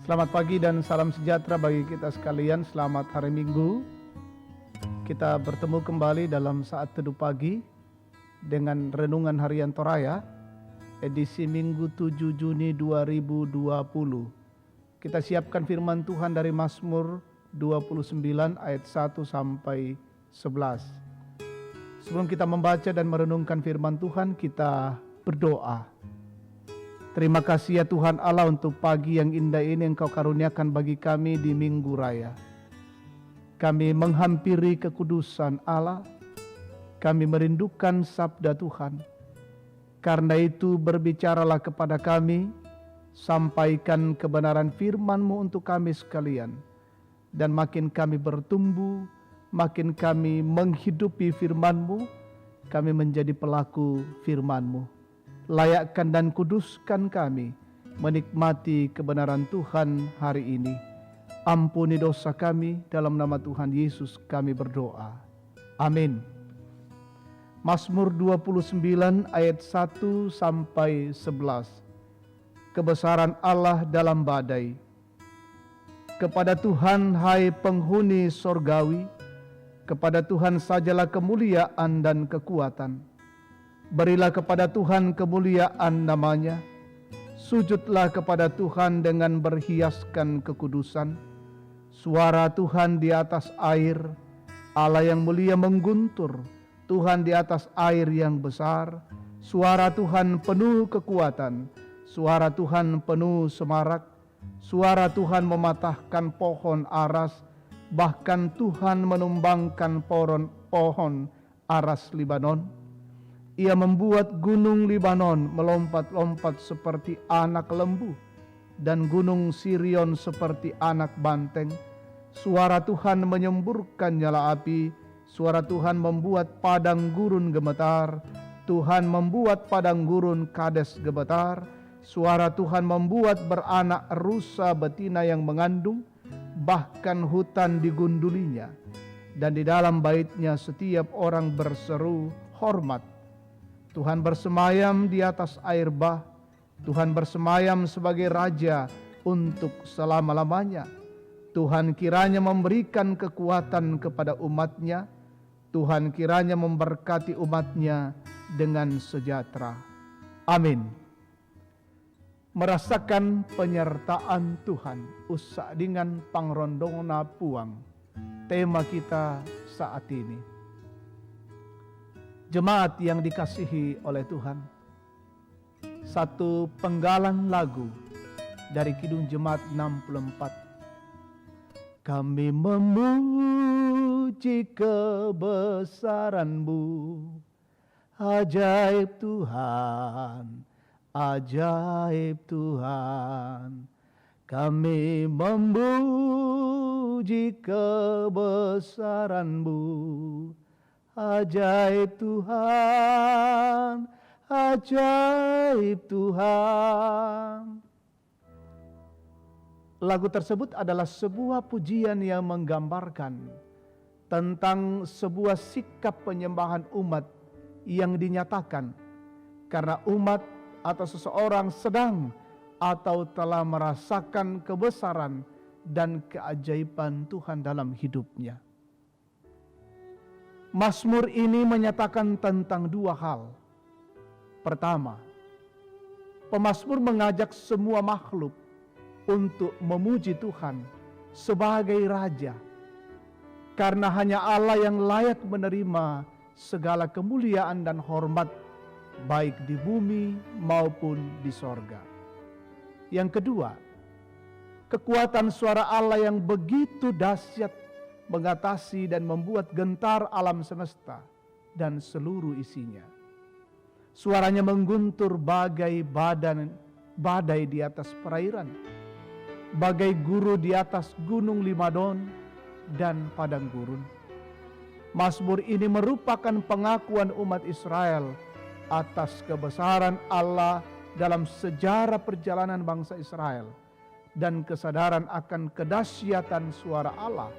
Selamat pagi dan salam sejahtera bagi kita sekalian. Selamat hari Minggu. Kita bertemu kembali dalam saat teduh pagi dengan Renungan Harian Toraya, edisi Minggu 7 Juni 2020. Kita siapkan firman Tuhan dari Mazmur 29 ayat 1 sampai 11. Sebelum kita membaca dan merenungkan firman Tuhan, kita berdoa. Terima kasih ya Tuhan Allah untuk pagi yang indah ini Engkau karuniakan bagi kami di Minggu Raya. Kami menghampiri kekudusan Allah, kami merindukan sabda Tuhan. Karena itu berbicaralah kepada kami, sampaikan kebenaran firman-Mu untuk kami sekalian. Dan makin kami bertumbuh, makin kami menghidupi firman-Mu, kami menjadi pelaku firman-Mu. Layakkan dan kuduskan kami menikmati kebenaran Tuhan hari ini. Ampuni dosa kami, dalam nama Tuhan Yesus kami berdoa. Amin. Mazmur 29 ayat 1 sampai 11. Kebesaran Allah dalam badai. Kepada Tuhan hai penghuni sorgawi, kepada Tuhan sajalah kemuliaan dan kekuatan. Berilah kepada Tuhan kemuliaan namanya. Sujudlah kepada Tuhan dengan berhiaskan kekudusan. Suara Tuhan di atas air, Allah yang mulia mengguntur. Tuhan di atas air yang besar. Suara Tuhan penuh kekuatan. Suara Tuhan penuh semarak. Suara Tuhan mematahkan pohon aras. Bahkan Tuhan menumbangkan pohon aras Libanon. Ia membuat gunung Libanon melompat-lompat seperti anak lembu, dan gunung Sirion seperti anak banteng. Suara Tuhan menyemburkan nyala api, suara Tuhan membuat padang gurun gemetar. Tuhan membuat padang gurun Kades gemetar. Suara Tuhan membuat beranak rusa betina yang mengandung, bahkan hutan digundulinya. Dan di dalam baitnya setiap orang berseru hormat. Tuhan bersemayam di atas air bah. Tuhan bersemayam sebagai Raja untuk selama-lamanya. Tuhan kiranya memberikan kekuatan kepada umatnya. Tuhan kiranya memberkati umatnya dengan sejahtera. Amin. Merasakan penyertaan Tuhan, usak dengan pangrondongna puang. Tema kita saat ini. Jemaat yang dikasihi oleh Tuhan, satu penggalan lagu dari Kidung Jemaat 64. Kami memuji kebesaran-Mu, ajaib Tuhan, ajaib Tuhan. Kami memuji kebesaran-Mu, ajaib Tuhan, ajaib Tuhan. Lagu tersebut adalah sebuah pujian yang menggambarkan tentang sebuah sikap penyembahan umat yang dinyatakan karena umat atau seseorang sedang atau telah merasakan kebesaran dan keajaiban Tuhan dalam hidupnya. Mazmur ini menyatakan tentang dua hal. Pertama, pemazmur mengajak semua makhluk untuk memuji Tuhan sebagai Raja. Karena hanya Allah yang layak menerima segala kemuliaan dan hormat baik di bumi maupun di sorga. Yang kedua, kekuatan suara Allah yang begitu dahsyat mengatasi dan membuat gentar alam semesta dan seluruh isinya. Suaranya mengguntur bagai badai di atas perairan, bagai guru di atas gunung Libanon dan padang gurun. Mazmur ini merupakan pengakuan umat Israel atas kebesaran Allah dalam sejarah perjalanan bangsa Israel dan kesadaran akan kedahsyatan suara Allah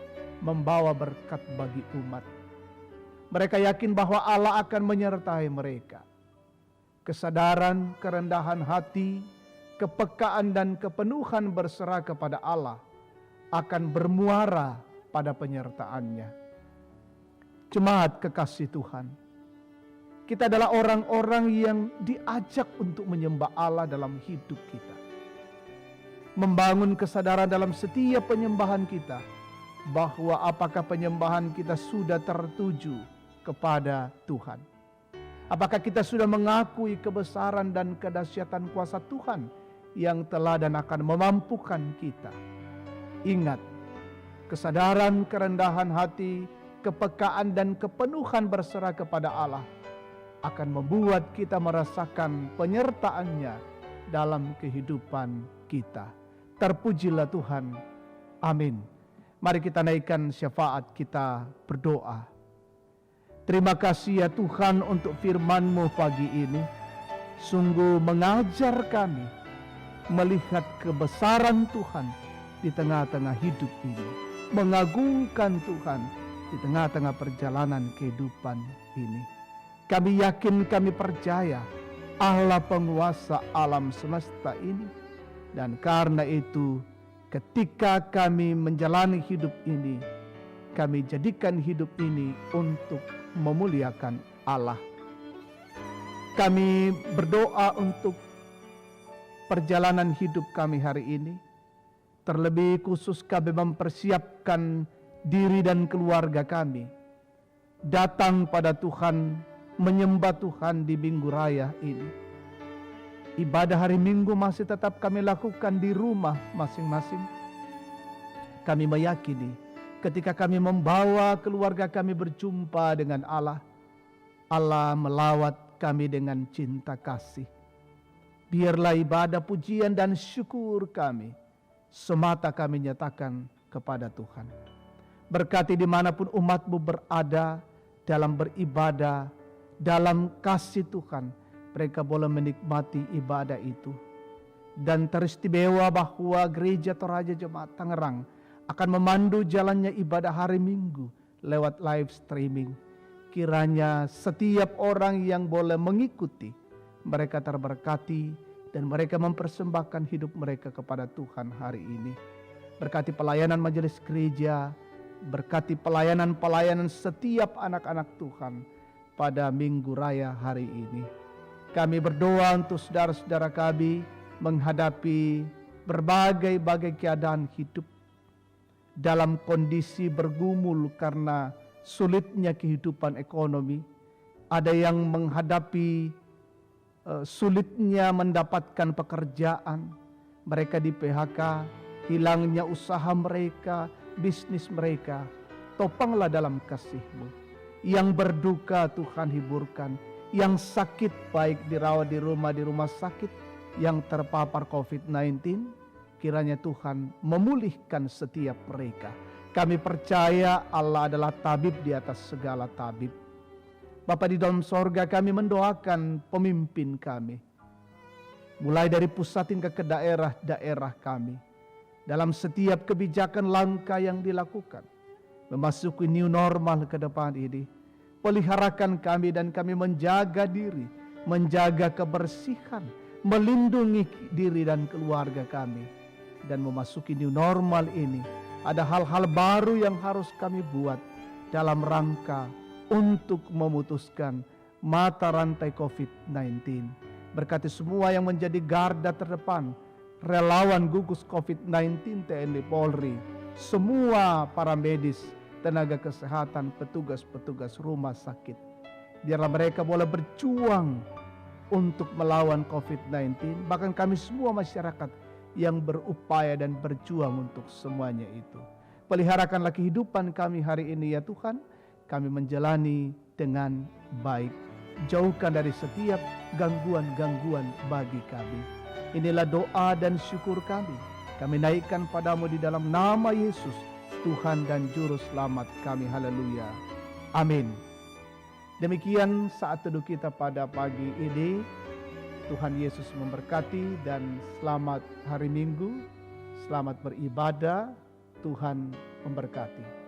membawa berkat bagi umat. Mereka yakin bahwa Allah akan menyertai mereka. Kesadaran kerendahan hati kepekaan dan kepenuhan berserah kepada Allah akan bermuara pada penyertaan-Nya. Jemaat kekasih Tuhan, kita adalah orang-orang yang diajak untuk menyembah Allah dalam hidup kita. Membangun kesadaran dalam setiap penyembahan kita, bahwa apakah penyembahan kita sudah tertuju kepada Tuhan. Apakah kita sudah mengakui kebesaran dan kedahsyatan kuasa Tuhan yang telah dan akan memampukan kita. Ingat, kesadaran kerendahan hati, kepekaan dan kepenuhan berserah kepada Allah akan membuat kita merasakan penyertaan-Nya dalam kehidupan kita. Terpujilah Tuhan. Amin. Mari kita naikkan syafaat, kita berdoa. Terima kasih ya Tuhan untuk firman-Mu pagi ini. Sungguh mengajar kami melihat kebesaran Tuhan di tengah-tengah hidup ini. Mengagungkan Tuhan di tengah-tengah perjalanan kehidupan ini. Kami yakin, kami percaya Allah penguasa alam semesta ini. Dan karena itu, ketika kami menjalani hidup ini, kami jadikan hidup ini untuk memuliakan Allah. Kami berdoa untuk perjalanan hidup kami hari ini. Terlebih khusus kami mempersiapkan diri dan keluarga kami datang pada Tuhan, menyembah Tuhan di Minggu Raya ini. Ibadah hari Minggu masih tetap kami lakukan di rumah masing-masing. Kami meyakini ketika kami membawa keluarga kami berjumpa dengan Allah, Allah melawat kami dengan cinta kasih. Biarlah ibadah pujian dan syukur kami semata kami nyatakan kepada Tuhan. Berkati dimanapun umat-Mu berada dalam beribadah, dalam kasih Tuhan, mereka boleh menikmati ibadah itu. Dan teristimewa bahwa Gereja Toraja Jemaat Tangerang akan memandu jalannya ibadah hari Minggu lewat live streaming. Kiranya setiap orang yang boleh mengikuti, mereka terberkati dan mereka mempersembahkan hidup mereka kepada Tuhan hari ini. Berkati pelayanan majelis gereja, berkati pelayanan-pelayanan setiap anak-anak Tuhan pada Minggu Raya hari ini. Kami berdoa untuk saudara-saudara kami menghadapi berbagai keadaan hidup dalam kondisi bergumul karena sulitnya kehidupan ekonomi. Ada yang menghadapi sulitnya mendapatkan pekerjaan, mereka di PHK, hilangnya usaha mereka, bisnis mereka. Topanglah dalam kasih-Mu. Yang berduka Tuhan hiburkan, yang sakit baik dirawat di rumah sakit, yang terpapar COVID-19, kiranya Tuhan memulihkan setiap mereka. Kami percaya Allah adalah tabib di atas segala tabib. Bapa di dalam sorga, kami mendoakan pemimpin kami, mulai dari pusat hingga ke daerah-daerah kami. Dalam setiap kebijakan langkah yang dilakukan, memasuki new normal ke depan ini, peliharakan kami dan kami menjaga diri, menjaga kebersihan, melindungi diri dan keluarga kami. Dan memasuki new normal ini, ada hal-hal baru yang harus kami buat dalam rangka untuk memutuskan mata rantai COVID-19. Berkati semua yang menjadi garda terdepan, relawan gugus COVID-19 TNI Polri, semua para medis, tenaga kesehatan, petugas-petugas rumah sakit. Biarlah mereka boleh berjuang untuk melawan COVID-19. Bahkan kami semua masyarakat yang berupaya dan berjuang untuk semuanya itu. Peliharakanlah kehidupan kami hari ini ya Tuhan. Kami menjalani dengan baik. Jauhkan dari setiap gangguan-gangguan bagi kami. Inilah doa dan syukur kami. Kami naikkan padamu di dalam nama Yesus, Tuhan dan Juru Selamat kami. Haleluya. Amin. Demikian saat teduh kita pada pagi ini. Tuhan Yesus memberkati dan selamat hari Minggu. Selamat beribadah. Tuhan memberkati.